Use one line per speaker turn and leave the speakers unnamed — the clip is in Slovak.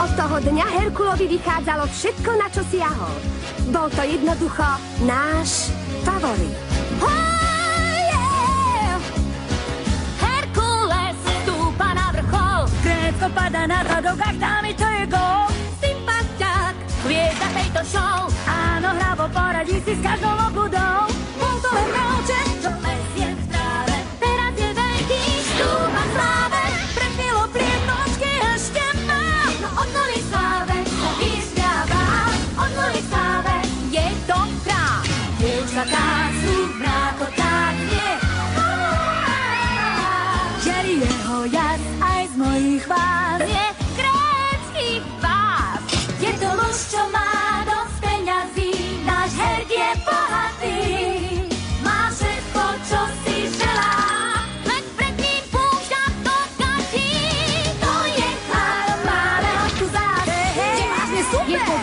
Od toho dňa Herkulovi vychádzalo všetko, na čo siahol. Bol to jednoducho náš favorit.
Herkules stúpa na vrchol, Grécko padá na zadok, dámy, to je gól. Sympatiák, hviezda tejto show, áno, hravo poradí si s každou obudou. Bol to len mravček, čo lesie v tráve, teraz je veľký, stúpa v sláve. Pred chvíľou plietnočky ešte mám, no od kvôli sláve sa vyšťáva, od kvôli sláve je to král. Dievčatá sú mrákoták, nie. Žerí jeho jas aj z mojich vás, nie gréckých vás. Je to muž, čo má dosť peňazí, náš herd je bohatý. Má všetko, čo si želá, len pred ním púšťa to každý. To je kráľ, máme ho tu zase, je vážne super. Je to